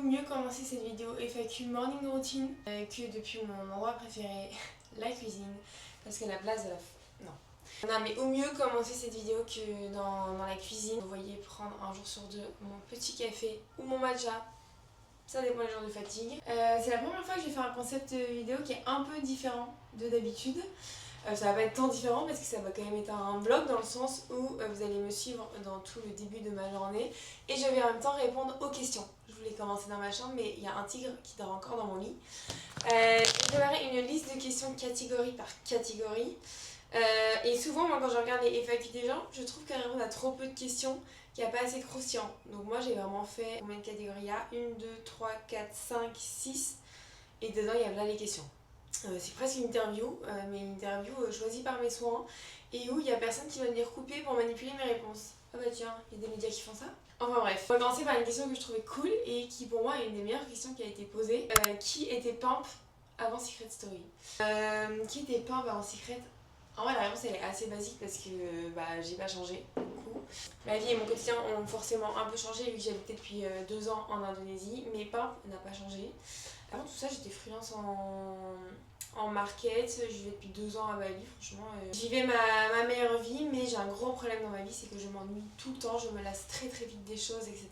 mieux commencer cette vidéo FAQ morning routine que depuis mon endroit préféré, la cuisine, parce que la place de la... Non. Non mais au mieux commencer cette vidéo que dans la cuisine. Vous voyez prendre un jour sur deux mon petit café ou mon matcha. Ça dépend des jours de fatigue. C'est la première fois que je vais faire un concept vidéo qui est un peu différent de d'habitude. Ça va pas être tant différent parce que ça va quand même être un vlog dans le sens où vous allez me suivre dans tout le début de ma journée et je vais en même temps répondre aux questions. Je voulais commencer dans ma chambre mais il y a un tigre qui dort encore dans mon lit. J'ai préparé une liste de questions catégorie par catégorie. Et souvent, moi, quand je regarde les FAQ des gens, je trouve qu'elle répond à trop peu de questions, qu'il n'y a pas assez de croustillant. Donc, moi, j'ai vraiment fait combien de catégories il y a 1, 2, 3, 4, 5, 6. Et dedans, il y a là les questions. C'est presque une interview, mais une interview choisie par mes soins et où il n'y a personne qui va venir couper pour manipuler mes réponses. Ah bah tiens, il y a des médias qui font ça. Enfin bref, on va commencer par une question que je trouvais cool et qui pour moi est une des meilleures questions qui a été posée. Qui était Pimp avant Secret Story? Qui était Pimp avant Secret? En vrai, la réponse elle est assez basique parce que j'ai pas changé beaucoup. Ma vie et mon quotidien ont forcément un peu changé vu que j'habitais depuis 2 ans en Indonésie, mais Pimp n'a pas changé. Avant tout ça, j'étais freelance en market, je vivais depuis 2 ans à Bali, franchement. J'y vais ma meilleure vie, mais j'ai un gros problème dans ma vie, c'est que je m'ennuie tout le temps, je me lasse très très vite des choses, etc.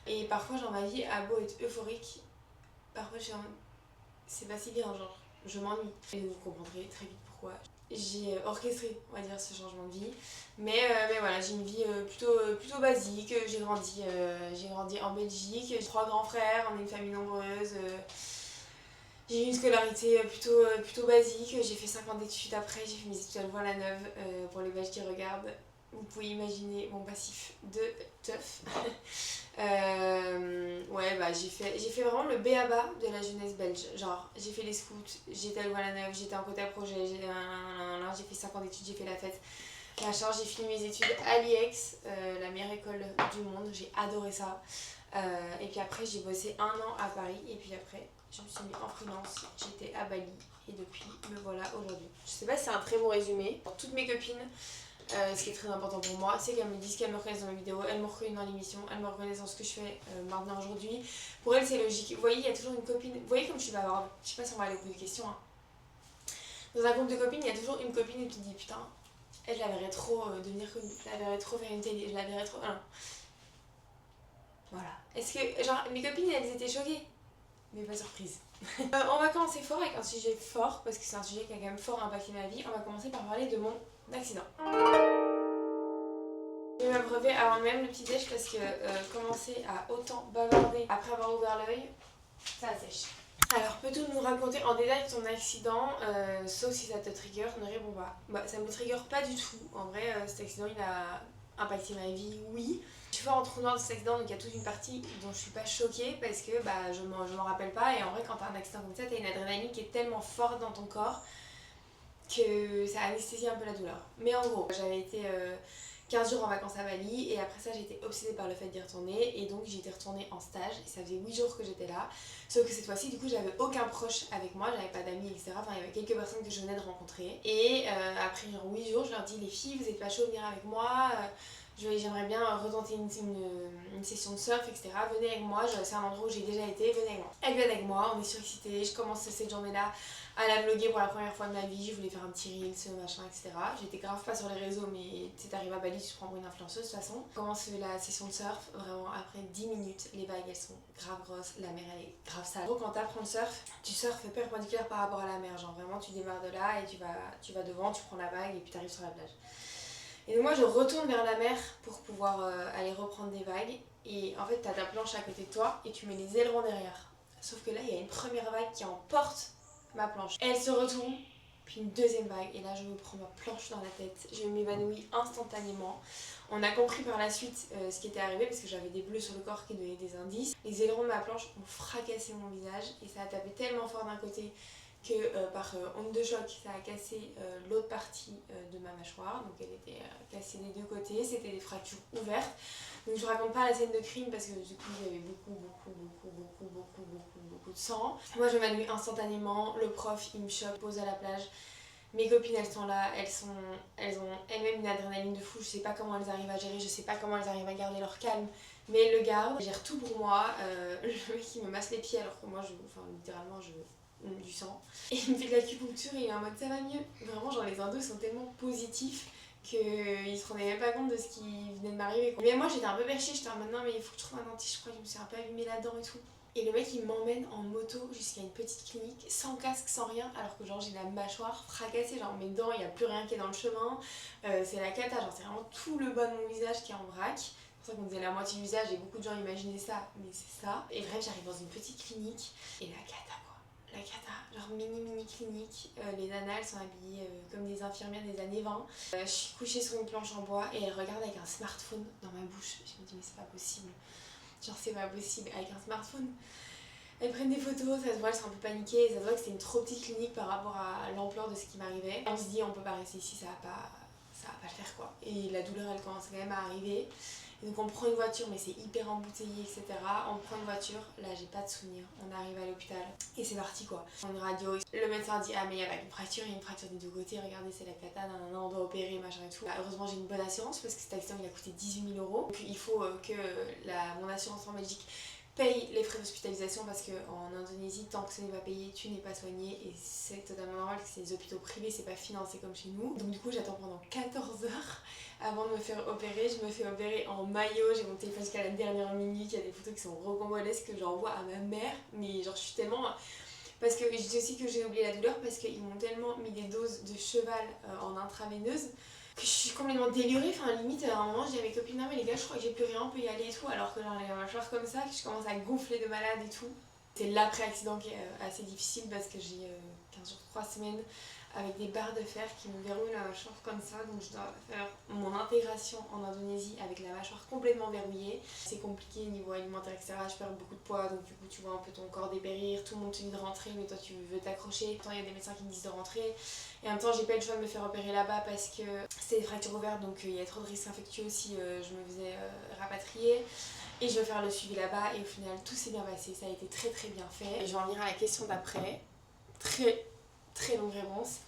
Et parfois, genre, ma vie a beau être euphorique, parfois je suis en mode, c'est pas si bien, genre, je m'ennuie. Et vous comprendrez très vite pourquoi. J'ai orchestré, on va dire, ce changement de vie. Mais voilà, j'ai une vie plutôt basique. J'ai grandi en Belgique, j'ai 3 grands frères, on est une famille nombreuse. J'ai eu une scolarité plutôt basique. J'ai fait 5 ans d'études après, j'ai fait mes études à Louvain-la-Neuve. Pour les Belges qui regardent, vous pouvez imaginer mon passif de teuf. J'ai fait vraiment le b.a.-ba de la jeunesse belge. Genre, j'ai fait les scouts, j'étais à Louvain-la-Neuve, j'étais en quota projet, j'ai fait 5 ans d'études, j'ai fait la fête. Machin, j'ai fini mes études à l'IEX, la meilleure école du monde, j'ai adoré ça. Et puis après, j'ai bossé 1 an à Paris, et puis après, je me suis mis en freelance, j'étais à Bali, et depuis, me voilà aujourd'hui. Je sais pas si c'est un très bon résumé. Pour toutes mes copines, ce qui est très important pour moi, c'est qu'elles me disent qu'elles me reconnaissent dans mes vidéos, elles me reconnaissent dans l'émission, elles me reconnaissent dans ce que je fais maintenant aujourd'hui. Pour elles, c'est logique. Vous voyez, il y a toujours une copine. Vous voyez comme je suis bavarde. Je sais pas si on va aller au bout des questions. Hein. Dans un groupe de copines, il y a toujours une copine qui dit putain, elle, je la verrais trop devenir connue, je la verrais trop faire une télé, je la verrais trop. Ah, voilà. Est-ce que, genre, mes copines, elles étaient choquées? Mais pas surprise. On va commencer fort avec un sujet fort, parce que c'est un sujet qui a quand même fort impacté ma vie. On va commencer par parler de mon accident. Je vais m'abreuver avant même le petit déj parce que commencer à autant bavarder après avoir ouvert l'œil, ça sèche. Alors, peux-tu nous raconter en détail ton accident, sauf si ça te trigger, ne réponds pas. Ça me trigger pas du tout. En vrai, cet accident, il a impacté ma vie, oui. Je suis pas en trou noir de cet accident, donc il y a toute une partie dont je suis pas choquée parce que je m'en rappelle pas. Et en vrai, quand t'as un accident comme ça, t'as une adrénaline qui est tellement forte dans ton corps que ça anesthésie un peu la douleur. Mais en gros, j'avais été 15 jours en vacances à Bali et après ça j'étais obsédée par le fait d'y retourner et donc j'y étais retournée en stage et ça faisait 8 jours que j'étais là, sauf que cette fois-ci du coup j'avais aucun proche avec moi, j'avais pas d'amis etc, enfin il y avait quelques personnes que je venais de rencontrer et après genre 8 jours je leur dis les filles vous êtes pas chaud de venir avec moi, j'aimerais bien retenter une session de surf etc, venez avec moi, c'est un endroit où j'ai déjà été, venez avec moi. Elles viennent avec moi, on est surexcités, je commence cette journée là à la vlogger pour la première fois de ma vie, je voulais faire un petit reel, ce machin, etc. J'étais grave pas sur les réseaux, mais tu sais, t'arrives à Bali, tu te prends pour une influenceuse de toute façon. On commence la session de surf, vraiment après 10 minutes, les vagues elles sont grave grosses, la mer elle est grave sale. En gros, quand t'apprends le surf, tu surfes perpendiculaire par rapport à la mer, genre vraiment tu démarres de là et tu vas devant, tu prends la vague et puis t'arrives sur la plage. Et donc moi je retourne vers la mer pour pouvoir aller reprendre des vagues et en fait t'as ta planche à côté de toi et tu mets les ailerons derrière. Sauf que là il y a une première vague qui emporte ma planche. Elle se retourne, puis une deuxième vague, et là je me prends ma planche dans la tête, je m'évanouis instantanément. On a compris par la suite ce qui était arrivé parce que j'avais des bleus sur le corps qui donnaient des indices. Les ailerons de ma planche ont fracassé mon visage et ça a tapé tellement fort d'un côté que par onde de choc ça a cassé l'autre partie de ma mâchoire, donc elle était cassée des 2 côtés, c'était des fractures ouvertes. Donc je raconte pas la scène de crime parce que du coup il y avait beaucoup de sang. Moi je m'évanouis instantanément, le prof il me chope, pose à la plage. Mes copines elles sont là, elles ont elles-mêmes une adrénaline de fou, je sais pas comment elles arrivent à gérer, je sais pas comment elles arrivent à garder leur calme. Mais il le garde, il gère tout pour moi. Le mec il me masse les pieds alors que moi, littéralement, je du sang. Et il me fait de l'acupuncture et il est en mode ça va mieux. Vraiment, genre les endos sont tellement positifs qu'il se rendait même pas compte de ce qui venait de m'arriver, quoi. Mais moi j'étais un peu perchée, j'étais en mode non mais il faut que je trouve un dentiste, je crois que je me suis un peu abîmée là-dedans et tout. Et le mec il m'emmène en moto jusqu'à une petite clinique, sans casque, sans rien, alors que genre j'ai la mâchoire fracassée, genre mes dents, il n'y a plus rien qui est dans le chemin, c'est la cata, genre c'est vraiment tout le bas de mon visage qui est en vrac. C'est pour ça qu'on disait la moitié du visage et beaucoup de gens imaginaient ça, mais c'est ça. Et bref, j'arrive dans une petite clinique et la cata quoi. La cata, genre mini clinique, les nanas elles sont habillées comme des infirmières des années 20. Je suis couchée sur une planche en bois et elles regardent avec un smartphone dans ma bouche. Je me dis mais c'est pas possible. Genre c'est pas possible avec un smartphone. Elles prennent des photos, ça se voit, elles sont un peu paniquées, ça se voit que c'était une trop petite clinique par rapport à l'ampleur de ce qui m'arrivait. On se dit on peut pas rester ici, ça va pas le faire quoi. Et la douleur elle commence quand même à arriver. Et donc on prend une voiture mais c'est hyper embouteillé etc. On prend une voiture, là j'ai pas de souvenir, on arrive à l'hôpital et c'est parti quoi. On a une radio, le médecin dit ah mais il y a pas une fracture, il y a une fracture des deux côtés, regardez c'est la cata, on doit opérer machin et tout. Bah, heureusement j'ai une bonne assurance parce que cet accident il a coûté 18 000 €. Donc il faut que mon assurance en Belgique paye les frais d'hospitalisation parce qu'en Indonésie, tant que ce n'est pas payé, tu n'es pas soigné et c'est totalement normal que c'est des hôpitaux privés, c'est pas financé comme chez nous. Donc du coup j'attends pendant 14 heures avant de me faire opérer. Je me fais opérer en maillot, j'ai mon téléphone jusqu'à la dernière minute, il y a des photos qui sont rocambolesques que j'envoie à ma mère, mais genre je suis tellement... Parce que je dis aussi que j'ai oublié la douleur parce qu'ils m'ont tellement mis des doses de cheval en intraveineuse que je suis complètement délurée, enfin limite à un moment je dis à mes copines non mais les gars je crois que j'ai plus rien, on peut y aller et tout, alors que genre les mâchoires comme ça, que je commence à gonfler de malade et tout. C'est l'après-accident qui est assez difficile parce que j'ai 15 jours, 3 semaines avec des barres de fer qui me verrouillent la mâchoire comme ça, donc je dois faire mon intégration en Indonésie avec la mâchoire complètement verrouillée. C'est compliqué niveau alimentaire etc, je perds beaucoup de poids donc du coup tu vois un peu ton corps dépérir, tout le monde te dit de rentrer mais toi tu veux t'accrocher. Pourtant il y a des médecins qui me disent de rentrer et en même temps j'ai pas eu le choix de me faire opérer là-bas parce que c'est des fractures ouvertes donc il y a trop de risques infectieux si je me faisais rapatrier. Et je vais faire le suivi là-bas et au final tout s'est bien passé, ça a été très très bien fait. Et je vais en venir à la question d'après, très longue réponse.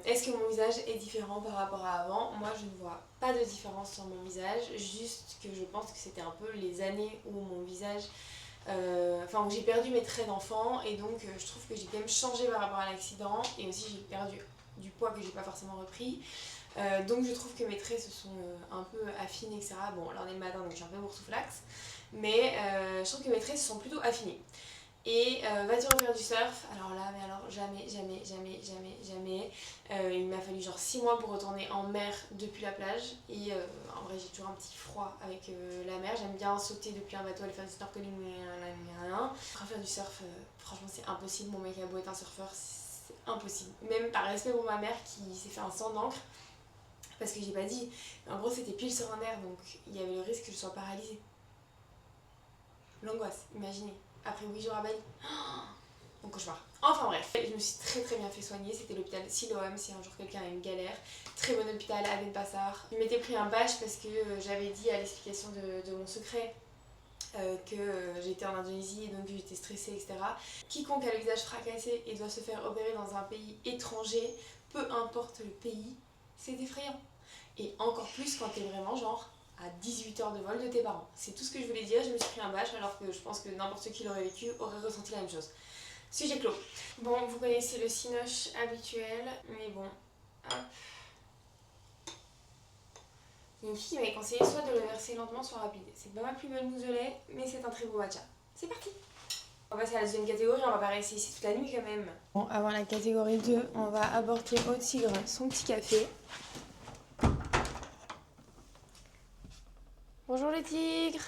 Est-ce que mon visage est différent par rapport à avant? Moi je ne vois pas de différence sur mon visage, juste que je pense que c'était un peu les années où mon visage... où j'ai perdu mes traits d'enfant et donc je trouve que j'ai quand même changé par rapport à l'accident et aussi j'ai perdu du poids que j'ai pas forcément repris. Donc je trouve que mes traits se sont un peu affinés etc. Bon là on est le matin donc je suis un peu boursouflax mais je trouve que mes traits se sont plutôt affinés. Et vas-tu refaire du surf? Alors là, mais alors jamais. Il m'a fallu genre 6 mois pour retourner en mer depuis la plage. Et en vrai, j'ai toujours un petit froid avec la mer. J'aime bien sauter depuis un bateau, aller faire du snorkeling, refaire du surf, franchement, c'est impossible. Mon mec a beau être un surfeur, c'est impossible. Même par respect pour ma mère qui s'est fait un sang d'encre. Parce que j'ai pas dit. En gros, c'était pile sur un air, donc il y avait le risque que je sois paralysée. L'angoisse, imaginez. Après 8 jours à Bali. Mon cauchemar. Enfin bref, je me suis très bien fait soigner. C'était l'hôpital Siloam si un jour quelqu'un a une galère. Très bon hôpital à Denpasar. Je m'étais pris un bâche parce que j'avais dit à l'explication de mon secret que j'étais en Indonésie et donc j'étais stressée, etc. Quiconque a le visage fracassé et doit se faire opérer dans un pays étranger, peu importe le pays, c'est effrayant. Et encore plus quand t'es vraiment genre à 18 heures de vol de tes parents. C'est tout ce que je voulais dire, je me suis pris un bâche alors que je pense que n'importe qui l'aurait vécu aurait ressenti la même chose. Sujet clos. Bon, vous connaissez le cinoche habituel, mais bon, hop. Il y a une fille qui m'avait conseillé soit de le verser lentement, soit rapide. C'est pas ma plus belle mousse de lait, mais c'est un très beau matcha. C'est parti! On va passer à la deuxième catégorie, on va pas rester ici toute la nuit quand même. Bon, avant la catégorie 2, on va apporter au tigre son petit café. Bonjour les tigres.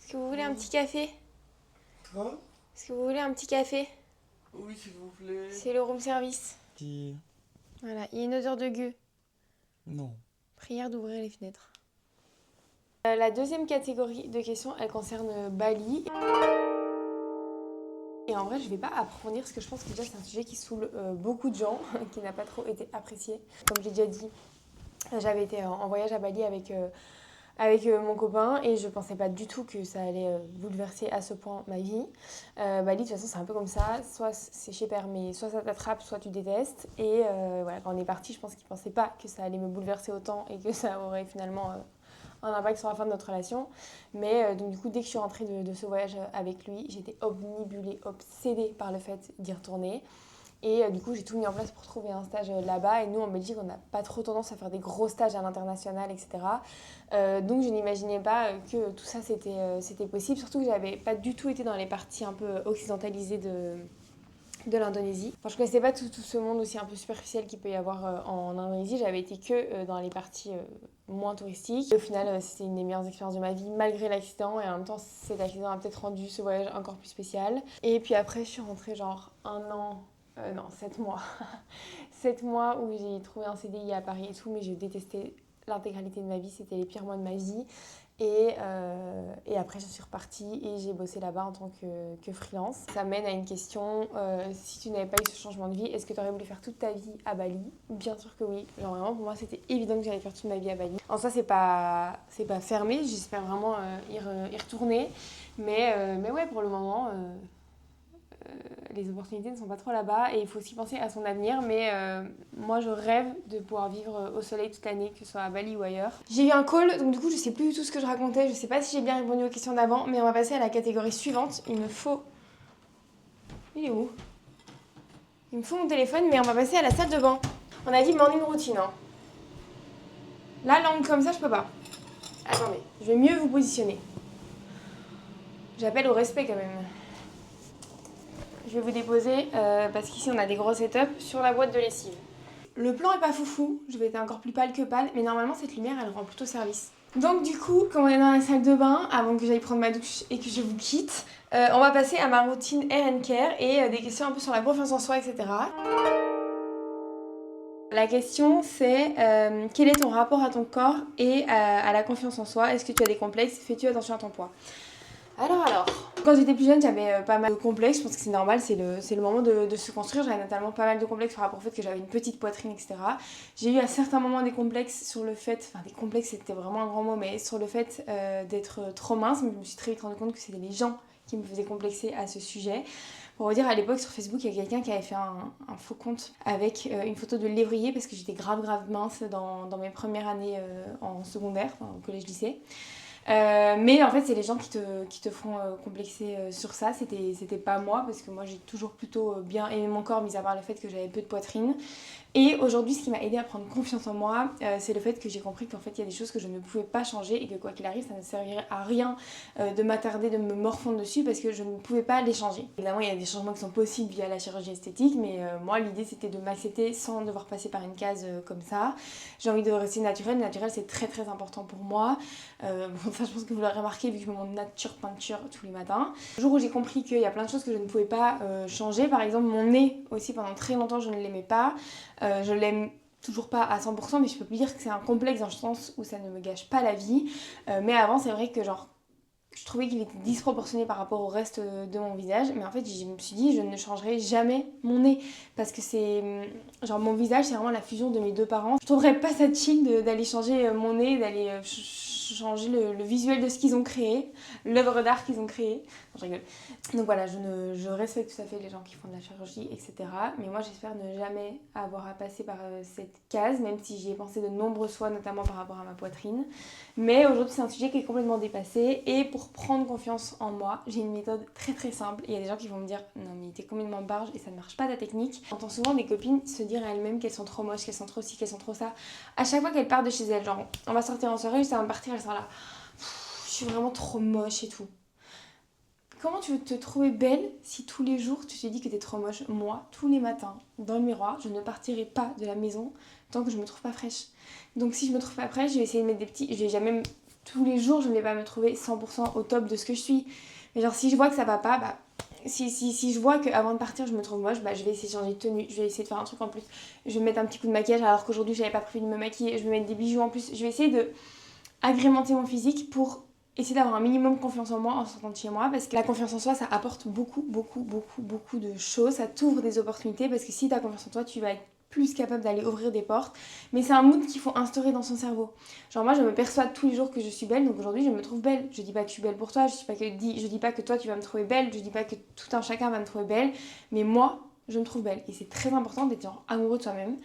Est-ce que vous voulez un petit café? Quoi? Est-ce que vous voulez un petit café? Oui, s'il vous plaît. C'est le room service. Qui? Voilà, il y a une odeur de gueux. Non. Prière d'ouvrir les fenêtres. La deuxième catégorie de questions, elle concerne Bali. Et en vrai, je vais pas approfondir parce que je pense que déjà c'est un sujet qui saoule beaucoup de gens, qui n'a pas trop été apprécié. Comme j'ai déjà dit, j'avais été en voyage à Bali avec mon copain et je pensais pas du tout que ça allait bouleverser à ce point ma vie. Bali, de toute façon, c'est un peu comme ça. Soit c'est chez père, mais soit ça t'attrape, soit tu détestes. Et voilà, quand on est parti, je pense qu'il pensait pas que ça allait me bouleverser autant et que ça aurait finalement un impact sur la fin de notre relation. Mais donc du coup, dès que je suis rentrée de ce voyage avec lui, j'étais obnubilée, obsédée par le fait d'y retourner. Et du coup, j'ai tout mis en place pour trouver un stage là-bas. Et nous, en Belgique, on n'a pas trop tendance à faire des gros stages à l'international, etc. Donc, je n'imaginais pas que tout ça, c'était possible. Surtout que je n'avais pas du tout été dans les parties un peu occidentalisées de l'Indonésie. Enfin, je ne connaissais pas tout ce monde aussi un peu superficiel qu'il peut y avoir en Indonésie. J'avais été que dans les parties moins touristiques. Et au final, c'était une des meilleures expériences de ma vie, malgré l'accident. Et en même temps, cet accident a peut-être rendu ce voyage encore plus spécial. Et puis après, je suis rentrée genre 7 mois. 7 mois où j'ai trouvé un CDI à Paris et tout, mais je détestais l'intégralité de ma vie. C'était les pires mois de ma vie. Et après, je suis repartie et j'ai bossé là-bas en tant que freelance. Ça mène à une question, si tu n'avais pas eu ce changement de vie, est-ce que tu aurais voulu faire toute ta vie à Bali? Bien sûr que oui. Genre vraiment, pour moi, c'était évident que j'allais faire toute ma vie à Bali. En soi, c'est pas fermé. J'espère vraiment y retourner. Mais ouais, pour le moment... les opportunités ne sont pas trop là-bas et il faut aussi penser à son avenir, mais moi je rêve de pouvoir vivre au soleil toute l'année, que ce soit à Bali ou ailleurs. J'ai eu un call, donc du coup je sais plus du tout ce que je racontais, je sais pas si j'ai bien répondu aux questions d'avant, mais on va passer à la catégorie suivante. Il me faut... Il est où? Il me faut mon téléphone, mais on va passer à la salle de bain. On a dit morning routine, hein. Là, langue comme ça, je peux pas. Attendez, je vais mieux vous positionner. J'appelle au respect quand même. Je vais vous déposer, parce qu'ici on a des gros setups, sur la boîte de lessive. Le plan est pas foufou, je vais être encore plus pâle que pâle, mais normalement cette lumière elle rend plutôt service. Donc du coup, comme on est dans la salle de bain, avant que j'aille prendre ma douche et que je vous quitte, on va passer à ma routine hair and care et des questions un peu sur la confiance en soi, etc. La question c'est quel est ton rapport à ton corps et à la confiance en soi? Est-ce que tu as des complexes? Fais-tu attention à ton poids? Alors. Quand j'étais plus jeune, j'avais pas mal de complexes. Je pense que c'est normal, c'est le moment de se construire. J'avais notamment pas mal de complexes par rapport au fait que j'avais une petite poitrine, etc. J'ai eu à certains moments des complexes sur le fait... Enfin, des complexes, c'était vraiment un grand mot, mais sur le fait d'être trop mince. Mais je me suis très vite rendu compte que c'était les gens qui me faisaient complexer à ce sujet. Pour vous dire, à l'époque, sur Facebook, il y a quelqu'un qui avait fait un faux compte avec une photo de lévrier parce que j'étais grave mince dans mes premières années en secondaire, enfin, au collège-lycée. Mais en fait c'est les gens qui te font complexer sur ça, c'était pas moi parce que moi j'ai toujours plutôt bien aimé mon corps, mis à part le fait que j'avais peu de poitrine. Et aujourd'hui ce qui m'a aidé à prendre confiance en moi, c'est le fait que j'ai compris qu'en fait il y a des choses que je ne pouvais pas changer et que quoi qu'il arrive ça ne servirait à rien de m'attarder, de me morfondre dessus parce que je ne pouvais pas les changer. Évidemment il y a des changements qui sont possibles via la chirurgie esthétique, mais moi l'idée c'était de m'accepter sans devoir passer par une case comme ça. J'ai envie de rester naturelle, c'est très très important pour moi. Bon, ça je pense que vous l'aurez remarqué vu que je mets mon nature peinture tous les matins. Le jour où j'ai compris qu'il y a plein de choses que je ne pouvais pas changer, par exemple mon nez aussi pendant très longtemps je ne l'aimais pas, je l'aime toujours pas à 100%, mais je peux plus dire que c'est un complexe dans le sens où ça ne me gâche pas la vie, mais avant c'est vrai que genre je trouvais qu'il était disproportionné par rapport au reste de mon visage, mais en fait je me suis dit je ne changerai jamais mon nez parce que c'est genre mon visage c'est vraiment la fusion de mes deux parents. Je trouverais pas ça chill d'aller changer mon nez, d'aller changer le visuel de ce qu'ils ont créé, l'œuvre d'art qu'ils ont créée. Non, je rigole. Donc voilà, je respecte tout à fait les gens qui font de la chirurgie, etc. Mais moi j'espère ne jamais avoir à passer par cette case, même si j'y ai pensé de nombreuses fois, notamment par rapport à ma poitrine. Mais aujourd'hui c'est un sujet qui est complètement dépassé et pour prendre confiance en moi, j'ai une méthode très très simple. Il y a des gens qui vont me dire non mais t'es complètement barge et ça ne marche pas ta technique. J'entends souvent des copines se dire à elles-mêmes qu'elles sont trop moches, qu'elles sont trop ci, qu'elles sont trop ça. À chaque fois qu'elles partent de chez elles, genre on va sortir en soirée, juste avant de partir, elles sont là. Je suis vraiment trop moche et tout. Comment tu veux te trouver belle si tous les jours tu te dis que t'es trop moche? Moi, tous les matins, dans le miroir, je ne partirai pas de la maison tant que je me trouve pas fraîche. Donc si je me trouve pas fraîche, je vais essayer de mettre des petits... Je vais jamais... Tous les jours, je ne vais pas me trouver 100% au top de ce que je suis. Mais genre si je vois que ça va pas, bah... Si je vois qu'avant de partir je me trouve moche, bah je vais essayer de changer de tenue, je vais essayer de faire un truc en plus. Je vais mettre un petit coup de maquillage alors qu'aujourd'hui j'avais pas prévu de me maquiller, je vais mettre des bijoux en plus. Je vais essayer de agrémenter mon physique pour essayer d'avoir un minimum confiance en moi en sortant de chez moi parce que la confiance en soi ça apporte beaucoup de choses, ça t'ouvre des opportunités parce que si t'as confiance en toi tu vas être plus capable d'aller ouvrir des portes, mais c'est un mood qu'il faut instaurer dans son cerveau. Genre moi je me persuade tous les jours que je suis belle, donc aujourd'hui je me trouve belle. Je dis pas que je suis belle pour toi, je dis pas que toi tu vas me trouver belle, je dis pas que tout un chacun va me trouver belle, mais moi je me trouve belle et c'est très important d'être genre amoureux de soi-même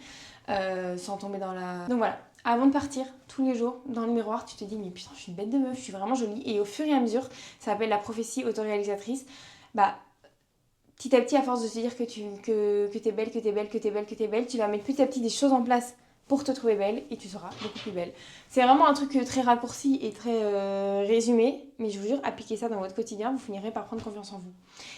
sans tomber dans la... Donc voilà, avant de partir, tous les jours, dans le miroir, tu te dis mais putain, je suis une bête de meuf, je suis vraiment jolie. Et au fur et à mesure, ça s'appelle la prophétie autoréalisatrice, bah petit à petit, à force de se dire que t'es belle, que t'es belle, que t'es belle, que t'es belle, tu vas mettre petit à petit des choses en place pour te trouver belle et tu seras beaucoup plus belle. C'est vraiment un truc très raccourci et très résumé, mais je vous jure, appliquez ça dans votre quotidien, vous finirez par prendre confiance en vous.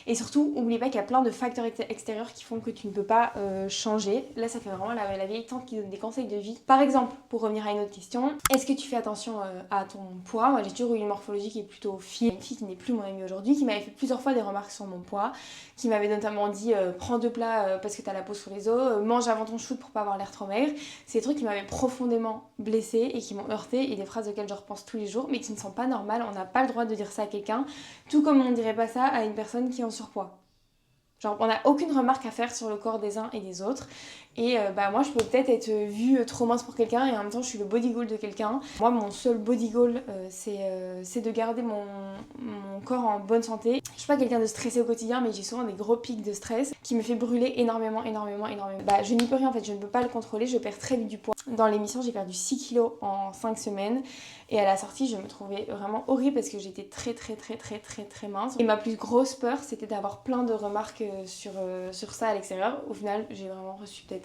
Et surtout, n'oubliez pas qu'il y a plein de facteurs extérieurs qui font que tu ne peux pas changer. Là, ça fait vraiment la vieille tante qui donne des conseils de vie. Par exemple, pour revenir à une autre question, est-ce que tu fais attention à ton poids? Moi, j'ai toujours eu une morphologie qui est plutôt fine. Une fille qui n'est plus mon amie aujourd'hui, qui m'avait fait plusieurs fois des remarques sur mon poids, qui m'avait notamment dit prends 2 plats parce que t'as la peau sur les os, mange avant ton shoot pour pas avoir l'air trop maigre. C'est des trucs qui m'avaient profondément blessée et qui m'ont heurtée, et des phrases auxquelles je repense tous les jours, mais qui ne sont pas normales. On n'a pas le droit de dire ça à quelqu'un, tout comme on ne dirait pas ça à une personne qui est en surpoids. Genre, on n'a aucune remarque à faire sur le corps des uns et des autres. Et moi, je peux peut-être être vue trop mince pour quelqu'un et en même temps, je suis le body goal de quelqu'un. Moi, mon seul body goal, c'est de garder mon corps en bonne santé. Je suis pas quelqu'un de stressé au quotidien, mais j'ai souvent des gros pics de stress qui me fait brûler énormément. Je n'y peux rien en fait, je ne peux pas le contrôler, je perds très vite du poids. Dans l'émission, j'ai perdu 6 kilos en 5 semaines. Et à la sortie, je me trouvais vraiment horrible parce que j'étais très mince. Et ma plus grosse peur, c'était d'avoir plein de remarques sur ça à l'extérieur. Au final, j'ai vraiment reçu peut-être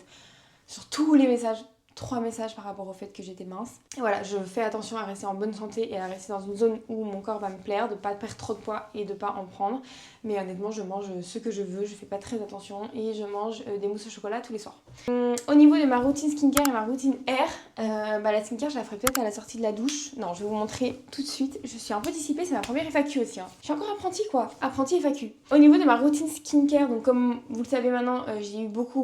sur tous les messages 3 messages par rapport au fait que j'étais mince. Et voilà, je fais attention à rester en bonne santé et à rester dans une zone où mon corps va me plaire, de pas perdre trop de poids et de pas en prendre. Mais honnêtement, je mange ce que je veux, je fais pas très attention et je mange des mousses au chocolat tous les soirs. Au niveau de ma routine skincare et ma routine hair, la skincare, je la ferai peut-être à la sortie de la douche. Non, je vais vous montrer tout de suite. Je suis un peu dissipée, c'est ma première FAQ aussi. Je suis encore apprentie quoi, apprentie FAQ. Au niveau de ma routine skincare, donc comme vous le savez maintenant, j'ai eu beaucoup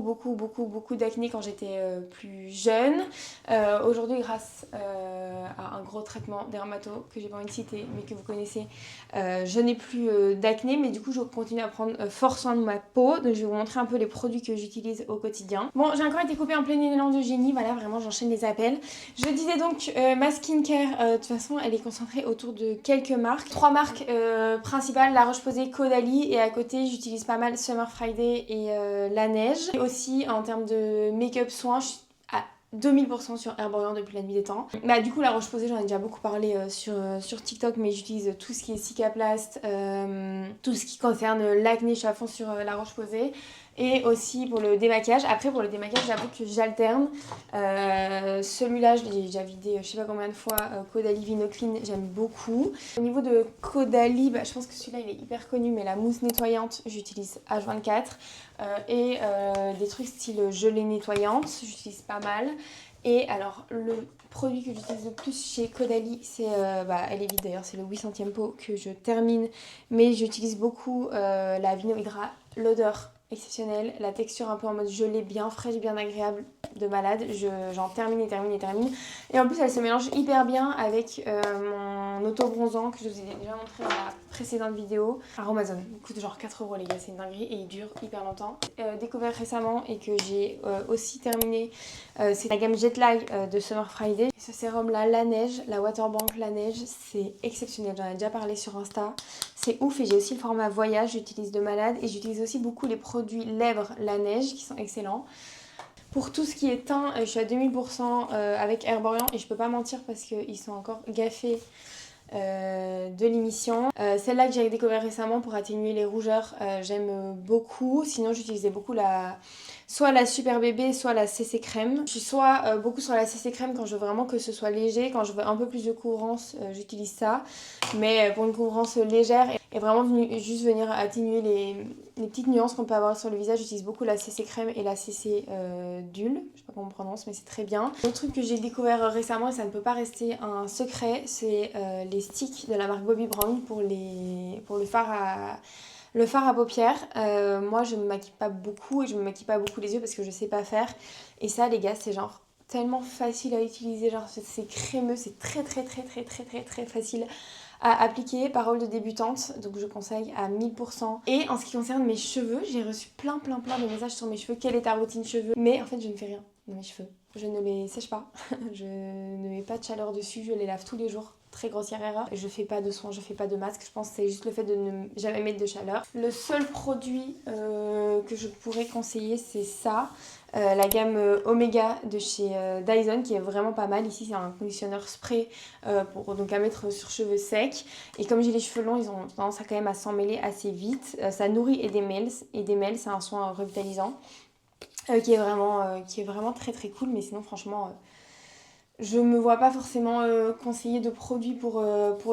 d'acné quand j'étais plus jeune. Aujourd'hui, grâce à un gros traitement dermato que j'ai pas envie de citer mais que vous connaissez, je n'ai plus d'acné, mais du coup je continue à prendre fort soin de ma peau. Donc je vais vous montrer un peu les produits que j'utilise au quotidien. Bon, j'ai encore été coupée en plein élan de génie, voilà, vraiment j'enchaîne les appels. Je disais donc ma skincare, de toute façon elle est concentrée autour de quelques marques. 3 marques principales, La Roche-Posay, Caudalie, et à côté j'utilise pas mal Summer Friday et La Neige. Et aussi en termes de make-up soins, je suis à 2000% sur Herborian depuis la nuit des temps. Bah du coup La Roche-Posay, j'en ai déjà beaucoup parlé sur TikTok, mais j'utilise tout ce qui est Cicaplast, tout ce qui concerne l'acné, je suis à fond sur La Roche-Posay. Et aussi pour le démaquillage. Après pour le démaquillage, j'avoue que j'alterne. Celui-là, je l'ai déjà vidé je sais pas combien de fois. Caudalie Vino Clean, j'aime beaucoup. Au niveau de Caudalie, je pense que celui-là il est hyper connu, mais la mousse nettoyante, j'utilise H24. Et des trucs style gelée nettoyante, j'utilise pas mal. Et alors le produit que j'utilise le plus chez Caudalie, c'est, elle est vide d'ailleurs, c'est le 800e pot que je termine. Mais j'utilise beaucoup la Vino Hydra, l'odeur exceptionnelle, la texture un peu en mode gelée, bien fraîche, bien agréable, de malade. J'en termine. Et en plus elle se mélange hyper bien avec mon auto-bronzant que je vous ai déjà montré dans la précédente vidéo. Aromazone, il coûte genre 4€ les gars, c'est une dinguerie et il dure hyper longtemps. Découvert récemment et que j'ai aussi terminé, c'est la gamme Jetlag de Summer Friday. Et ce sérum là, La Neige, la Waterbank La Neige, c'est exceptionnel, j'en ai déjà parlé sur Insta. C'est ouf, et j'ai aussi le format voyage, j'utilise de malade, et j'utilise aussi beaucoup les produits lèvres La Neige qui sont excellents. Pour tout ce qui est teint, je suis à 2000% avec Herborian, et je peux pas mentir parce qu'ils sont encore gaffés de l'émission. Celle-là que j'ai découvert récemment pour atténuer les rougeurs, j'aime beaucoup. Sinon j'utilisais beaucoup soit la Super Bébé, soit la CC Crème. Je suis soit beaucoup sur la CC Crème quand je veux vraiment que ce soit léger. Quand je veux un peu plus de couvrance, j'utilise ça. Mais pour une couvrance légère et vraiment juste venir atténuer les petites nuances qu'on peut avoir sur le visage, j'utilise beaucoup la CC Crème et la CC Dul. Je sais pas comment on prononce, mais c'est très bien. L'autre truc que j'ai découvert récemment, et ça ne peut pas rester un secret, c'est les sticks de la marque Bobbi Brown pour le fard à paupières. Moi je me maquille pas beaucoup et je me maquille pas beaucoup les yeux parce que je sais pas faire. Et ça les gars, c'est genre tellement facile à utiliser, genre c'est crémeux, c'est très facile à appliquer, parole de débutante, donc je conseille à 1000%. Et en ce qui concerne mes cheveux, j'ai reçu plein de messages sur mes cheveux. Quelle est ta routine cheveux? Mais en fait je ne fais rien dans mes cheveux. Je ne les sèche pas, je ne mets pas de chaleur dessus, je les lave tous les jours, très grossière erreur. Je fais pas de soins, je fais pas de masque, je pense que c'est juste le fait de ne jamais mettre de chaleur. Le seul produit que je pourrais conseiller c'est ça. La gamme Omega de chez Dyson qui est vraiment pas mal. Ici c'est un conditionneur spray pour donc à mettre sur cheveux secs. Et comme j'ai les cheveux longs, ils ont tendance à quand même à s'en mêler assez vite. Ça nourrit et démêle, c'est un soin revitalisant qui est vraiment très très cool. Mais sinon franchement je me vois pas forcément conseiller de produits pour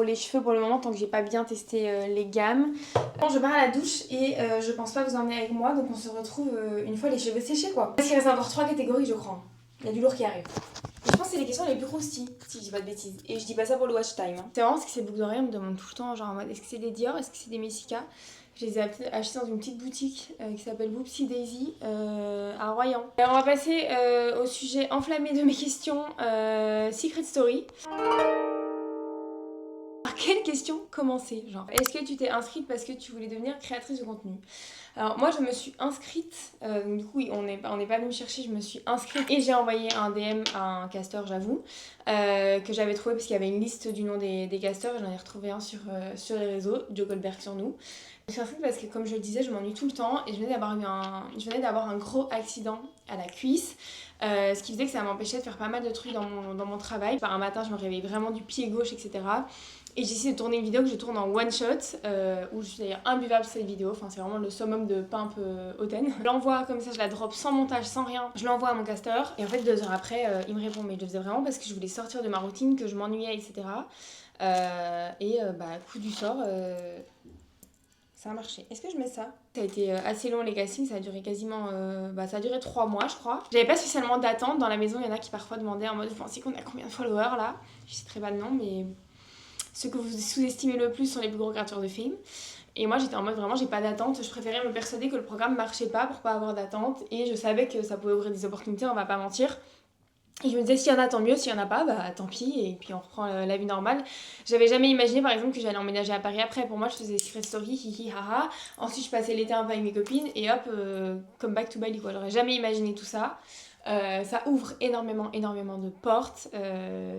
les cheveux pour le moment tant que j'ai pas bien testé les gammes. Bon, je pars à la douche et je pense pas vous emmener avec moi, donc on se retrouve une fois les cheveux séchés quoi. Parce qu'il reste encore 3 catégories je crois. Il y a du lourd qui arrive. Et je pense que c'est les questions les plus croustilles, si je dis pas de bêtises. Et je dis pas ça pour le watch time. Hein. C'est vraiment ce que ces boucles d'oreilles me demandent tout le temps, genre en mode est-ce que c'est des Dior, est-ce que c'est des Messika. Je les ai achetées dans une petite boutique qui s'appelle Whoopsie Daisy à Royan. Alors on va passer au sujet enflammé de mes questions Secret Story. Par quelle question commencer genre est-ce que tu t'es inscrite parce que tu voulais devenir créatrice de contenu? Alors moi je me suis inscrite, du coup oui, on n'est pas venu me chercher, je me suis inscrite et j'ai envoyé un DM à un casteur j'avoue, que j'avais trouvé parce qu'il y avait une liste du nom des casteurs et j'en ai retrouvé un sur les réseaux, Joe Goldberg sur nous. Je suis inscrite parce que comme je le disais je m'ennuie tout le temps et je venais d'avoir un gros accident à la cuisse. Ce qui faisait que ça m'empêchait de faire pas mal de trucs dans mon travail. Par un matin je me réveillais vraiment du pied gauche etc. Et j'ai essayé de tourner une vidéo que je tourne en one shot, où je suis d'ailleurs imbuvable cette vidéo, enfin c'est vraiment le summum de pimp hautaine. Je l'envoie comme ça, je la drop sans montage, sans rien, je l'envoie à mon casteur, et en fait 2 heures après, il me répond, mais je le faisais vraiment parce que je voulais sortir de ma routine, que je m'ennuyais, etc. Coup du sort, ça a marché. Est-ce que je mets ça? Ça a été assez long les castings, ça a duré quasiment... ça a duré 3 mois je crois. J'avais pas spécialement d'attente dans la maison, il y en a qui parfois demandaient en mode, vous pensez qu'on a combien de followers là? Je sais très pas le nom, mais... Ceux que vous sous-estimez le plus sont les plus gros créateurs de films. Et moi j'étais en mode vraiment j'ai pas d'attente, je préférais me persuader que le programme marchait pas pour pas avoir d'attente et je savais que ça pouvait ouvrir des opportunités, on va pas mentir. Et je me disais s'il y en a tant mieux, s'il y en a pas, bah tant pis et puis on reprend la vie normale. J'avais jamais imaginé par exemple que j'allais emménager à Paris après, pour moi je faisais Secret Story, hihi haha. Ensuite je passais l'été un peu avec mes copines et hop, comme back to Bali quoi, j'aurais jamais imaginé tout ça. Ça ouvre énormément de portes,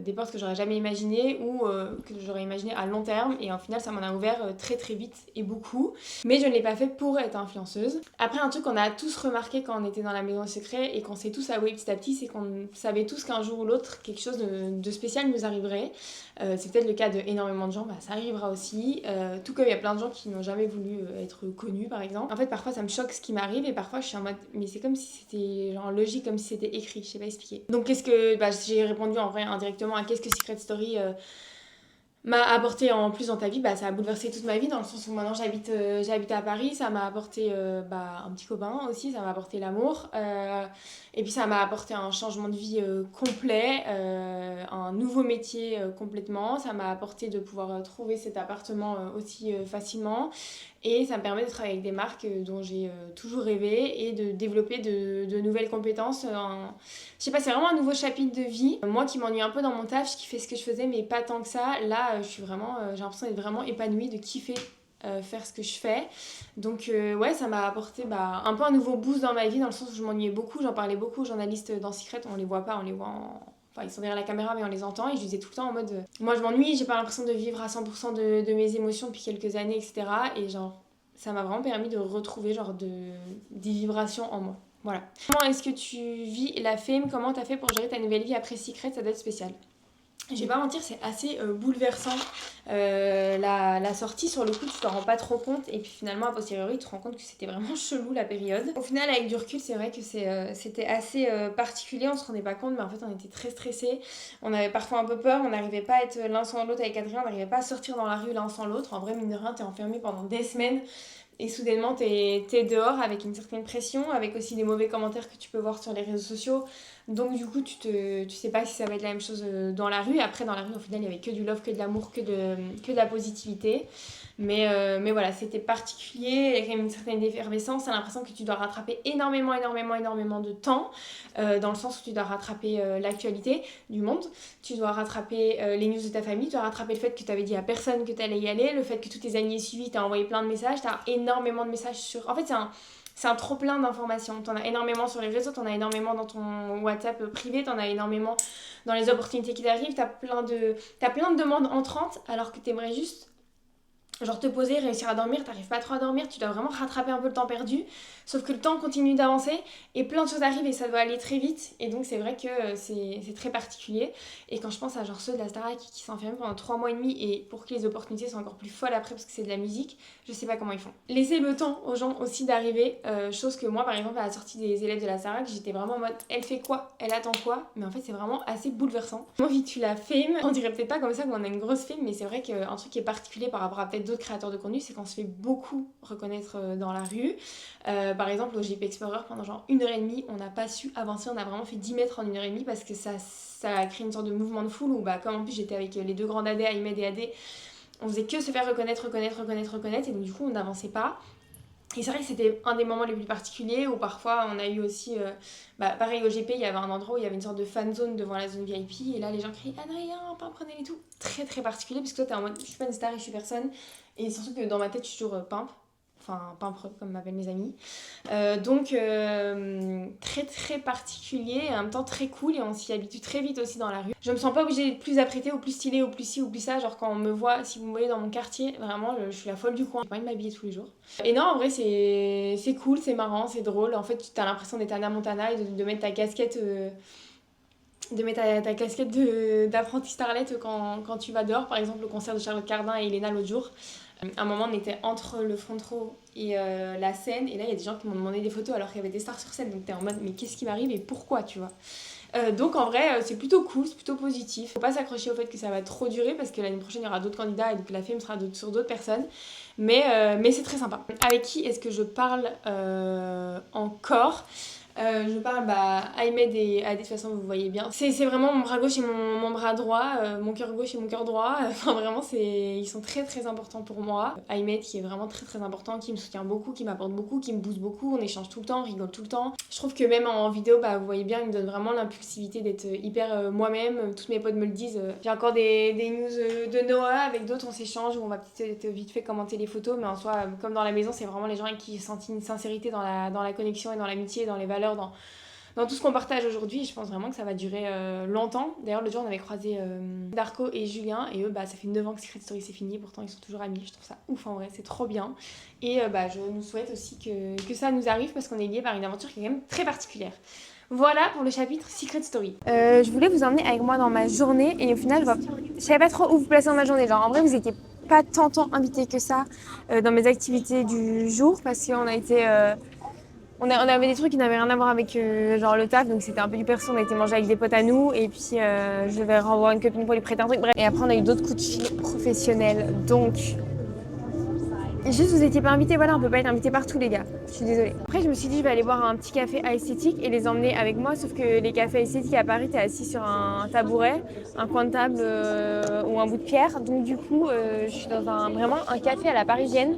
des portes que j'aurais jamais imaginées ou que j'aurais imaginées à long terme et en final ça m'en a ouvert très très vite et beaucoup, mais je ne l'ai pas fait pour être influenceuse. Après un truc qu'on a tous remarqué quand on était dans la maison secret et qu'on s'est tous avoué petit à petit, c'est qu'on savait tous qu'un jour ou l'autre quelque chose de spécial nous arriverait. C'est peut-être le cas d'énormément de gens, ça arrivera aussi, tout comme il y a plein de gens qui n'ont jamais voulu être connus par exemple. En fait parfois ça me choque ce qui m'arrive et parfois je suis en mode mais c'est comme si c'était genre logique, comme si c'était écrit, je sais pas expliquer. Donc j'ai répondu en vrai indirectement à qu'est-ce que Secret Story m'a apporté en plus dans ta vie, ça a bouleversé toute ma vie dans le sens où maintenant j'habite à Paris, ça m'a apporté un petit copain aussi, ça m'a apporté l'amour et puis ça m'a apporté un changement de vie complet, un nouveau métier complètement, ça m'a apporté de pouvoir trouver cet appartement aussi facilement et ça me permet de travailler avec des marques dont j'ai toujours rêvé et de développer de nouvelles compétences. Je sais pas, c'est vraiment un nouveau chapitre de vie. Moi qui m'ennuie un peu dans mon taf, je kiffais ce que je faisais mais pas tant que ça. Là, je suis vraiment, j'ai l'impression d'être vraiment épanouie, de kiffer faire ce que je fais. Donc ouais, ça m'a apporté un peu un nouveau boost dans ma vie dans le sens où je m'ennuyais beaucoup. J'en parlais beaucoup aux journalistes dans Secret, on les voit pas, on les voit Enfin, ils sont derrière la caméra mais on les entend et je disais tout le temps en mode moi je m'ennuie, j'ai pas l'impression de vivre à 100% de mes émotions depuis quelques années etc. Et genre ça m'a vraiment permis de retrouver des vibrations en moi. Voilà. Comment est-ce que tu vis la fame? Comment t'as fait pour gérer ta nouvelle vie après Secret? Ça doit être spécial. Je vais pas mentir, c'est assez bouleversant la sortie. Sur le coup, tu t'en rends pas trop compte. Et puis finalement, a posteriori, tu te rends compte que c'était vraiment chelou la période. Au final, avec du recul, c'est vrai que c'était assez particulier. On se rendait pas compte, mais en fait, on était très stressés. On avait parfois un peu peur. On n'arrivait pas à être l'un sans l'autre avec Adrien. On n'arrivait pas à sortir dans la rue l'un sans l'autre. En vrai, mine de rien, t'es enfermé pendant des semaines. Et soudainement, t'es dehors avec une certaine pression, avec aussi des mauvais commentaires que tu peux voir sur les réseaux sociaux. Donc du coup, tu sais pas si ça va être la même chose dans la rue. Après, dans la rue, au final, il y avait que du love, que de l'amour, que de la positivité. Mais voilà, c'était particulier. Il y a quand même une certaine effervescence. T'as l'impression que tu dois rattraper énormément de temps. Dans le sens où tu dois rattraper l'actualité du monde. Tu dois rattraper les news de ta famille. Tu dois rattraper le fait que tu avais dit à personne que tu allais y aller. Le fait que tous tes amis aient suivi, tu as envoyé plein de messages. Tu as énormément de messages sur... En fait, c'est un trop plein d'informations. T'en as énormément sur les réseaux, t'en as énormément dans ton WhatsApp privé, t'en as énormément dans les opportunités qui t'arrivent, t'as plein de demandes entrantes alors que t'aimerais juste genre te poser, réussir à dormir, t'arrives pas trop à dormir, tu dois vraiment rattraper un peu le temps perdu, sauf que le temps continue d'avancer et plein de choses arrivent et ça doit aller très vite et donc c'est vrai que c'est très particulier et quand je pense à genre ceux de la Starac qui s'enferment pendant 3 mois et demi et pour qui les opportunités sont encore plus folles après parce que c'est de la musique, je sais pas comment ils font. Laisser le temps aux gens aussi d'arriver, chose que moi par exemple à la sortie des élèves de la Starac j'étais vraiment en mode elle fait quoi, elle attend quoi, mais en fait c'est vraiment assez bouleversant. Moi vite tu la fame, on dirait peut-être pas comme ça qu'on a une grosse fame mais c'est vrai qu'un truc qui est particulier par rapport à peut-être d'autres créateurs de contenu, c'est qu'on se fait beaucoup reconnaître dans la rue. Par exemple, au JP Explorer, pendant genre 1h30, on n'a pas su avancer, on a vraiment fait 10 mètres en 1h30 parce que ça a créé une sorte de mouvement de foule où, bah, comme en plus j'étais avec les deux grands AD, Ahmed et AD, on faisait que se faire reconnaître, et donc du coup on n'avançait pas. Et c'est vrai que c'était un des moments les plus particuliers où parfois on a eu aussi, pareil au GP, il y avait un endroit où il y avait une sorte de fan zone devant la zone VIP et là les gens crient Adrien, prenez les tout. Très très particulier parce que toi t'es en mode je suis pas une star et je suis personne. Et surtout que dans ma tête je suis toujours pimp. Enfin, peintre comme m'appellent mes amis. Donc, très très particulier et en même temps très cool et on s'y habitue très vite aussi dans la rue. Je me sens pas obligée d'être plus apprêtée ou plus stylée ou plus ci ou plus ça. Genre quand on me voit, si vous me voyez dans mon quartier, vraiment je suis la folle du coin. J'ai pas envie de m'habiller tous les jours. Et non, en vrai c'est cool, c'est marrant, c'est drôle. En fait, tu as l'impression d'être Anna Montana et de mettre ta casquette... de mettre ta casquette d'apprenti starlette quand tu vas dehors. Par exemple, au concert de Charlotte Cardin et Elena l'autre jour. À un moment, on était entre le front row et la scène. Et là, il y a des gens qui m'ont demandé des photos alors qu'il y avait des stars sur scène. Donc, t'es en mode, mais qu'est-ce qui m'arrive et pourquoi, tu vois. Donc, en vrai, c'est plutôt cool, c'est plutôt positif. Faut pas s'accrocher au fait que ça va trop durer parce que l'année prochaine, il y aura d'autres candidats et donc la film sera sur d'autres personnes. Mais c'est très sympa. Avec qui est-ce que je parle encore je parle Ahmed et Adi, de toute façon vous voyez bien. C'est vraiment mon bras gauche et mon bras droit, mon cœur gauche et mon cœur droit. Enfin vraiment ils sont très très importants pour moi. Ahmed qui est vraiment très très important, qui me soutient beaucoup, qui m'apporte beaucoup, qui me booste beaucoup, on échange tout le temps, on rigole tout le temps. Je trouve que même en vidéo, vous voyez bien, il me donne vraiment l'impulsivité d'être hyper moi-même. Toutes mes potes me le disent. J'ai encore des news de Noah avec d'autres, on s'échange où on va peut-être vite fait commenter les photos, mais en soi, comme dans la maison, c'est vraiment les gens avec qui j'ai senti une sincérité dans la connexion et dans l'amitié et dans les valeurs dans tout ce qu'on partage aujourd'hui et je pense vraiment que ça va durer longtemps. D'ailleurs le jour on avait croisé Darko et Julien et eux ça fait 9 ans que Secret Story c'est fini, pourtant ils sont toujours amis, je trouve ça ouf en vrai, c'est trop bien et je nous souhaite aussi que ça nous arrive parce qu'on est liés par une aventure qui est quand même très particulière. Voilà pour le chapitre Secret Story. Je voulais vous emmener avec moi dans ma journée et au final je savais pas trop où vous placer dans ma journée, genre en vrai vous étiez pas tant invités que ça dans mes activités du jour parce qu'on a été... On avait des trucs qui n'avaient rien à voir avec genre le taf, donc c'était un peu du perso, on a été manger avec des potes à nous et puis je devais renvoyer une copine pour lui prêter un truc, bref. Et après on a eu d'autres coups de fil professionnels, donc juste vous étiez pas invités, voilà, on peut pas être invités partout les gars, je suis désolée. Après je me suis dit je vais aller boire un petit café à Esthétique et les emmener avec moi, sauf que les cafés à Esthétique à Paris t'es assis sur un tabouret, un coin de table ou un bout de pierre, donc du coup je suis dans vraiment un café à la parisienne,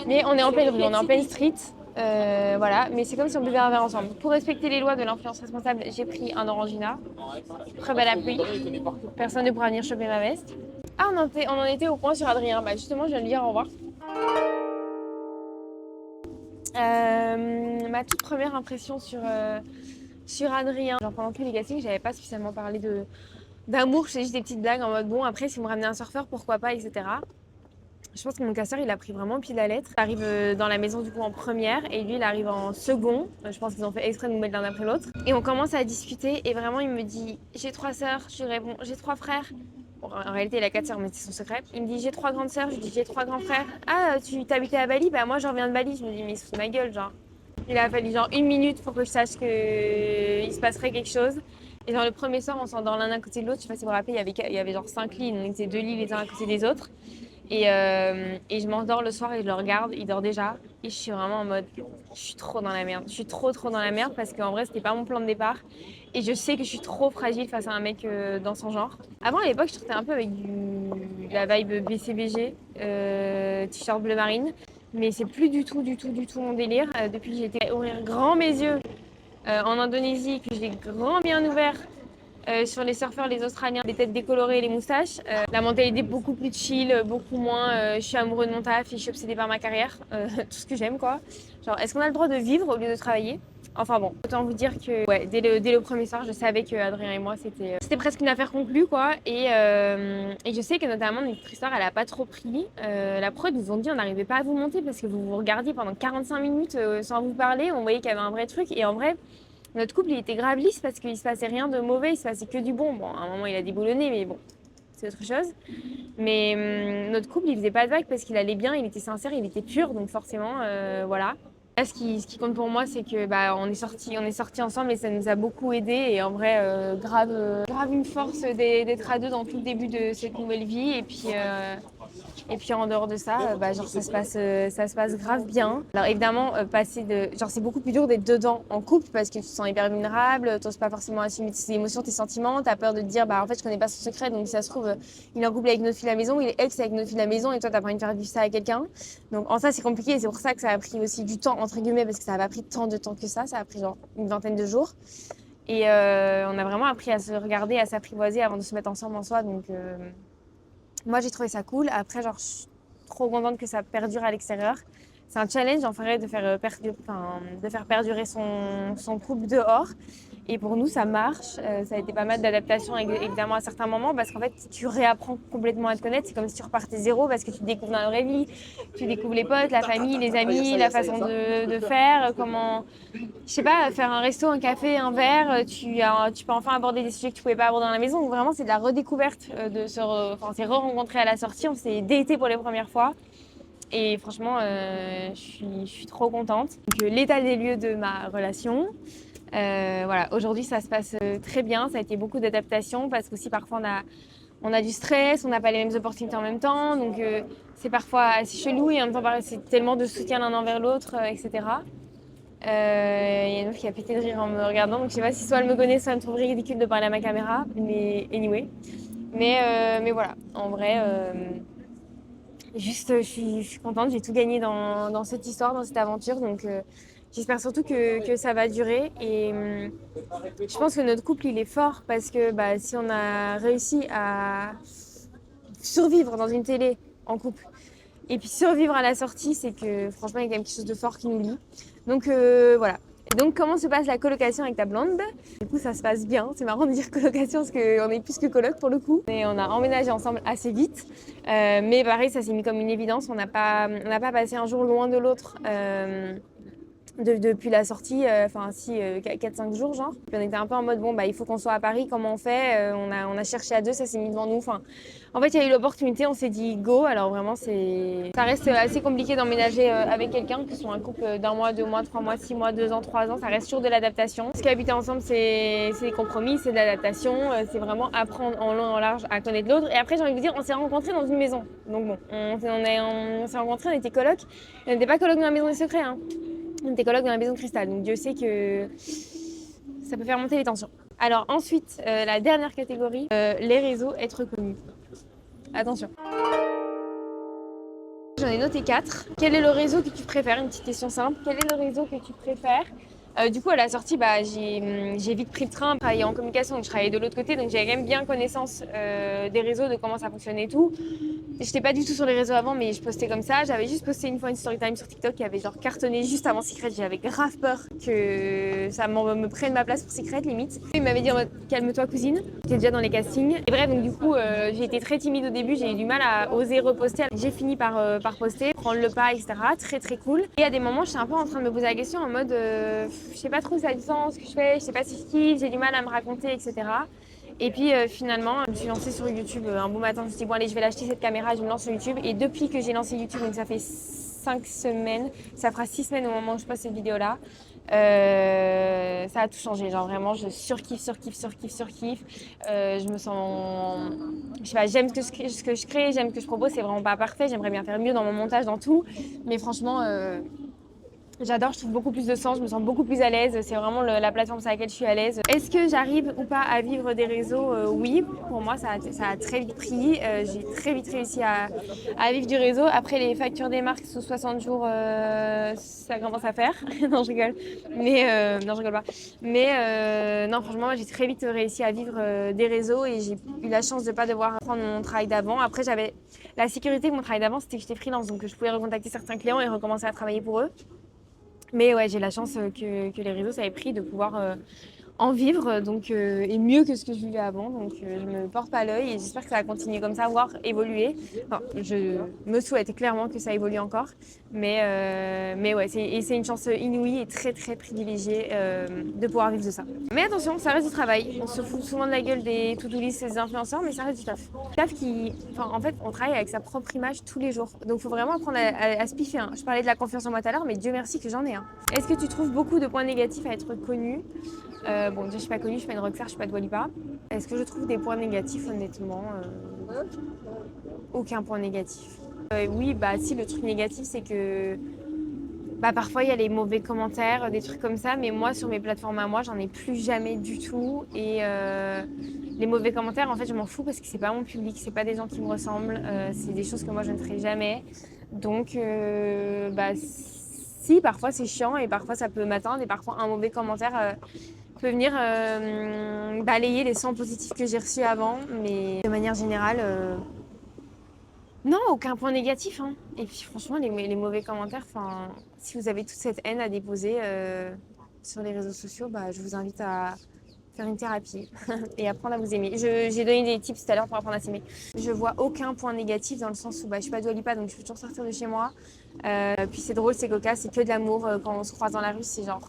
mais on est en pleine rue, on est en pleine street. Voilà, mais c'est comme si on buvait un verre ensemble. Pour respecter les lois de l'influence responsable, j'ai pris un Orangina. Très belle appui. Personne ne pourra venir choper ma veste. Ah, on en était au point sur Adrien. Justement, je viens de lui dire au revoir. Ma toute première impression sur Adrien. Genre pendant tous les castings, j'avais pas spécialement parlé d'amour. Je faisais juste des petites blagues en mode bon, après, si on me ramenait un surfeur, pourquoi pas, etc. Je pense que mon casseur, il a pris vraiment au pied de la lettre. Il arrive dans la maison du coup en première et lui, il arrive en second. Je pense qu'ils ont fait exprès de nous mettre l'un après l'autre. Et on commence à discuter et vraiment, il me dit « J'ai 3 sœurs ». Je lui réponds « J'ai 3 frères ». Bon, en réalité, il a 4 sœurs, mais c'est son secret. Il me dit « J'ai 3 grandes sœurs ». Je lui dis « J'ai 3 grands frères ». « Ah, tu t'habitais à Bali ?» Moi, j'en reviens de Bali. Je me dis « Mais il se fout de ma gueule, genre ». Il a fallu genre 1 minute pour que je sache qu'il se passerait quelque chose. Et genre le premier soir, on s'endort l'un à côté de l'autre. Je sais pas si vous vous rappelez, il y avait genre 5 lits, donc c'était 2 lits les uns à côté des autres. Et je m'endors le soir et je le regarde, il dort déjà. Et je suis vraiment en mode, je suis trop dans la merde. Je suis trop dans la merde parce qu'en vrai, c'était pas mon plan de départ. Et je sais que je suis trop fragile face à un mec dans son genre. Avant, à l'époque, je sortais un peu avec la vibe BCBG, t-shirt bleu marine. Mais c'est plus du tout mon délire. Depuis que j'ai été ouvrir grand mes yeux en Indonésie, que j'ai grand bien ouvert sur les surfeurs, les Australiens, les têtes décolorées, les moustaches. La mentalité beaucoup plus chill, beaucoup moins je suis amoureux de mon taf et je suis obsédée par ma carrière. Tout ce que j'aime quoi. Genre, est-ce qu'on a le droit de vivre au lieu de travailler? Enfin bon, autant vous dire que ouais, dès le premier soir, je savais que Adrien et moi, c'était presque une affaire conclue quoi. Et je sais que notamment notre histoire, elle a pas trop pris. La prod nous ont dit on n'arrivait pas à vous monter parce que vous vous regardiez pendant 45 minutes sans vous parler. On voyait qu'il y avait un vrai truc et en vrai, notre couple il était grave lisse parce qu'il se passait rien de mauvais, il se passait que du bon. Bon, à un moment il a déboulonné, mais bon, c'est autre chose. Mais notre couple il faisait pas de vagues parce qu'il allait bien, il était sincère, il était pur, donc forcément, voilà. Là, ce qui compte pour moi, c'est que on est sortis ensemble et ça nous a beaucoup aidé. Et en vrai, grave une force d'être à deux dans tout le début de cette nouvelle vie. Et puis en dehors de ça, genre ça se passe grave bien. Alors évidemment, c'est beaucoup plus dur d'être dedans en couple parce que tu te sens hyper vulnérable, t'oses pas forcément assumer tes émotions, tes sentiments, t'as peur de te dire en fait je connais pas son secret, donc si ça se trouve il est en couple avec notre fille à la maison, il est ex avec notre fille à la maison et toi t'as pas envie de faire vivre ça à quelqu'un. Donc en ça c'est compliqué et c'est pour ça que ça a pris aussi du temps entre guillemets parce que ça a pas pris tant de temps que ça a pris genre une vingtaine de jours. Et on a vraiment appris à se regarder, à s'apprivoiser avant de se mettre ensemble en soi. Donc moi j'ai trouvé ça cool. Après genre je suis trop contente que ça perdure à l'extérieur. C'est un challenge en vrai de faire perdurer son couple dehors. Et pour nous, ça marche. Ça a été pas mal d'adaptation évidemment à certains moments parce qu'en fait, tu réapprends complètement à te connaître. C'est comme si tu repartais zéro parce que tu découvres dans la vraie vie. Tu découvres les potes, la famille, les amis, la façon de faire, comment, je sais pas, faire un resto, un café, un verre. Tu peux enfin aborder des sujets que tu pouvais pas aborder dans la maison. Donc vraiment, c'est de la redécouverte on s'est re-rencontrés à la sortie. On s'est datés pour les premières fois. Et franchement, je suis trop contente. Donc, l'état des lieux de ma relation. Voilà, aujourd'hui ça se passe très bien, ça a été beaucoup d'adaptation parce qu'aussi parfois on a du stress, on n'a pas les mêmes opportunités en même temps, donc c'est parfois assez chelou et en même temps c'est tellement de soutien l'un envers l'autre, etc. Il y a une meuf qui a pété de rire en me regardant, donc je sais pas si soit elle me connaît, soit elle me trouve ridicule de parler à ma caméra, mais anyway. Mais voilà, en vrai, juste je suis contente, j'ai tout gagné dans cette histoire, dans cette aventure, donc j'espère surtout que ça va durer et je pense que notre couple il est fort parce que si on a réussi à survivre dans une télé en couple et puis survivre à la sortie, c'est que franchement il y a quand même quelque chose de fort qui nous lie. Donc voilà. Donc comment se passe la colocation avec ta blonde? Du coup ça se passe bien, c'est marrant de dire colocation parce qu'on est plus que coloc pour le coup. Et on a emménagé ensemble assez vite, mais pareil ça s'est mis comme une évidence, on n'a pas passé un jour loin de l'autre. Depuis la sortie, 4-5 jours genre. Puis on était un peu en mode il faut qu'on soit à Paris, comment on fait? On a cherché à deux, ça s'est mis devant nous. Enfin, en fait il y a eu l'opportunité, on s'est dit go. Alors vraiment ça reste assez compliqué d'emménager avec quelqu'un, que ce soit un couple d'un mois, 2 mois, 3 mois, 6 mois, 2 ans, 3 ans, ça reste toujours de l'adaptation. Parce qu'habiter ensemble c'est des compromis, c'est de l'adaptation, c'est vraiment apprendre en long, en large à connaître l'autre. Et après j'ai envie de vous dire, on s'est rencontrés dans une maison. Donc bon, on s'est rencontrés, on était coloc. On n'était pas coloc dans la maison des secrets, hein. On était coloc dans la maison de cristal, donc Dieu sait que ça peut faire monter les tensions. Alors ensuite, la dernière catégorie, les réseaux, être connus. Attention. J'en ai noté 4. Quel est le réseau que tu préfères? Une petite question simple. Quel est le réseau que tu préfères? Du coup, à la sortie, j'ai vite pris le train, travaillé en communication, donc je travaillais de l'autre côté, donc j'avais quand même bien connaissance des réseaux, de comment ça fonctionnait et tout. J'étais pas du tout sur les réseaux avant, mais je postais comme ça. J'avais juste posté une fois une story time sur TikTok qui avait genre cartonné juste avant Secret. J'avais grave peur que ça me prenne ma place pour Secret, limite. Il m'avait dit calme-toi cousine. J'étais déjà dans les castings. Et bref, donc du coup, j'ai été très timide au début. J'ai eu du mal à oser reposter. J'ai fini par poster, prendre le pas, etc. Très très cool. Et à des moments, j'étais un peu en train de me poser la question en mode je sais pas trop si ça a du sens ce que je fais, je sais pas si je kiffe, j'ai du mal à me raconter, etc. Et puis finalement, je me suis lancée sur YouTube un beau matin. Je me suis dit, bon allez, je vais l'acheter cette caméra, je me lance sur YouTube. Et depuis que j'ai lancé YouTube, donc ça fait 5 semaines, ça fera 6 semaines au moment où je poste cette vidéo-là, ça a tout changé. Genre vraiment, je surkiffe. Je me sens, je sais pas, j'aime ce que je crée, j'aime ce que je propose. C'est vraiment pas parfait, j'aimerais bien faire mieux dans mon montage, dans tout. Mais franchement, J'adore, je trouve beaucoup plus de sens, je me sens beaucoup plus à l'aise. C'est vraiment la plateforme sur laquelle je suis à l'aise. Est-ce que j'arrive ou pas à vivre des réseaux? Oui, pour moi, ça a très vite pris. J'ai très vite réussi à vivre du réseau. Après, les factures des marques sous 60 jours, ça commence à faire. Non, je rigole. Mais non, je rigole pas. Mais non, franchement, moi, j'ai très vite réussi à vivre des réseaux et j'ai eu la chance de ne pas devoir prendre mon travail d'avant. Après, j'avais la sécurité de mon travail d'avant, c'était que j'étais freelance, donc je pouvais recontacter certains clients et recommencer à travailler pour eux. Mais ouais, j'ai la chance que les réseaux, ça ait pris de pouvoir en vivre donc, et mieux que ce que je vivais avant. Donc je me porte pas l'œil et j'espère que ça va continuer comme ça, voire évoluer. Enfin, je me souhaite clairement que ça évolue encore. Mais ouais, c'est une chance inouïe et très très privilégiée de pouvoir vivre de ça. Mais attention, ça reste du travail. On se fout souvent de la gueule des to-do list des influenceurs, mais ça reste du taf. Taf qui, enfin, en fait, on travaille avec sa propre image tous les jours. Donc il faut vraiment apprendre à se piffer. Hein. Je parlais de la confiance en moi tout à l'heure, mais Dieu merci que j'en ai. Hein. Est-ce que tu trouves beaucoup de points négatifs à être connu? Bon, déjà, je suis pas connue, je suis pas une rockstar, je suis pas Dua Lipa. Est-ce que je trouve des points négatifs? Honnêtement, aucun point négatif. Oui, bah si, le truc négatif, c'est que bah, parfois, il y a les mauvais commentaires, des trucs comme ça, mais moi, sur mes plateformes à moi, j'en ai plus jamais du tout. Et les mauvais commentaires, en fait, je m'en fous parce que c'est pas mon public, c'est pas des gens qui me ressemblent, c'est des choses que moi, je ne ferai jamais. Donc, bah si, parfois, c'est chiant et parfois, ça peut m'atteindre et parfois, un mauvais commentaire peut venir balayer les 100 positifs que j'ai reçus avant, mais de manière générale, non, aucun point négatif. Hein. Et puis franchement, les mauvais commentaires, si vous avez toute cette haine à déposer sur les réseaux sociaux, bah, je vous invite à faire une thérapie et apprendre à vous aimer. J'ai donné des tips tout à l'heure pour apprendre à s'aimer. Je vois aucun point négatif dans le sens où je suis pas Dua Lipa, donc je peux toujours sortir de chez moi. Puis c'est drôle, c'est cocasse, c'est que de l'amour. Quand on se croise dans la rue, c'est genre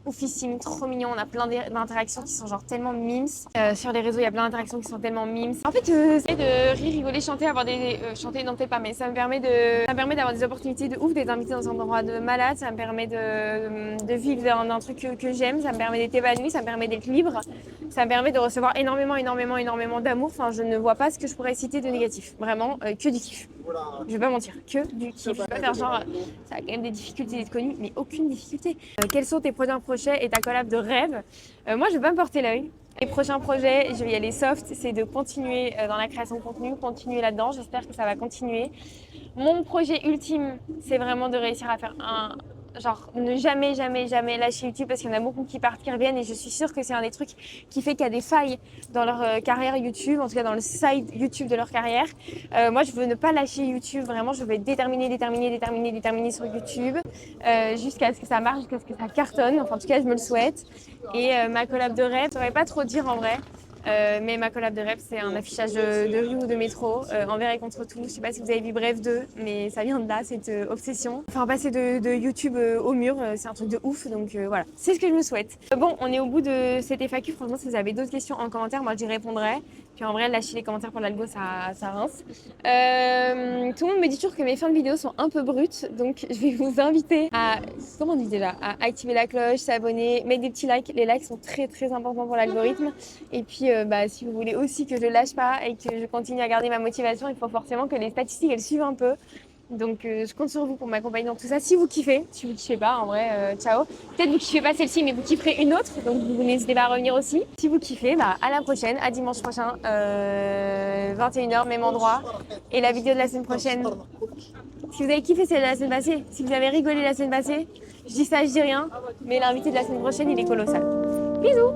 oufissime, trop mignon. On a plein d'interactions qui sont genre tellement mimes. Sur les réseaux, il y a plein d'interactions qui sont tellement mimes. En fait, c'est de rire, rigoler, chanter, avoir des... chanter, non peut-être pas, mais ça me permet d'avoir des opportunités de ouf, d'être invitée dans un endroit de malade. Ça me permet de vivre dans un truc que j'aime. Ça me permet d'être épanouie, ça me permet d'être libre. Ça me permet de recevoir énormément d'amour. Enfin, je ne vois pas ce que je pourrais citer de négatif. Vraiment, que du kiff. Je vais pas mentir, que du kiff. Je vais pas faire genre, ça a quand même des difficultés d'être connu, mais aucune difficulté. Quels sont tes prochains projets et ta collab de rêve? Moi, je vais pas me porter l'œil. Les prochains projets, je vais y aller soft, c'est de continuer dans la création de contenu, continuer là-dedans. J'espère que ça va continuer. Mon projet ultime, c'est vraiment de réussir à faire ne jamais lâcher YouTube parce qu'il y en a beaucoup qui partent, qui reviennent et je suis sûre que c'est un des trucs qui fait qu'il y a des failles dans leur carrière YouTube, en tout cas dans le side YouTube de leur carrière. Moi, je veux ne pas lâcher YouTube, vraiment, je vais être déterminée sur YouTube jusqu'à ce que ça marche, jusqu'à ce que ça cartonne. Enfin, en tout cas, je me le souhaite. Et ma collab de rêve, je ne saurais pas trop dire en vrai. Mais ma collab de rêve, c'est un affichage de rue ou de métro, envers et contre tout. Je sais pas si vous avez vu Bref 2, mais ça vient de là, cette obsession. Enfin, passer de YouTube au mur, c'est un truc de ouf, donc voilà, c'est ce que je me souhaite. Bon, on est au bout de cette FAQ. Franchement, si vous avez d'autres questions en commentaire, moi j'y répondrai. Puis en vrai, lâchez les commentaires pour l'algo, ça rince. Tout le monde me dit toujours que mes fins de vidéo sont un peu brutes, donc je vais vous inviter à, comment on dit déjà, à activer la cloche, s'abonner, mettre des petits likes. Les likes sont très très importants pour l'algorithme. Et puis, si vous voulez aussi que je lâche pas et que je continue à garder ma motivation, il faut forcément que les statistiques elles suivent un peu. Donc je compte sur vous pour m'accompagner dans tout ça. Si vous kiffez, si vous kiffez pas, en vrai, ciao. Peut-être vous kiffez pas celle-ci, mais vous kifferez une autre, donc vous n'hésitez pas à revenir aussi. Si vous kiffez, à la prochaine, à dimanche prochain, 21h, même endroit. Et la vidéo de la semaine prochaine. Si vous avez kiffé celle de la semaine passée, si vous avez rigolé la semaine passée, je dis ça, je dis rien, mais l'invité de la semaine prochaine, il est colossal. Bisous!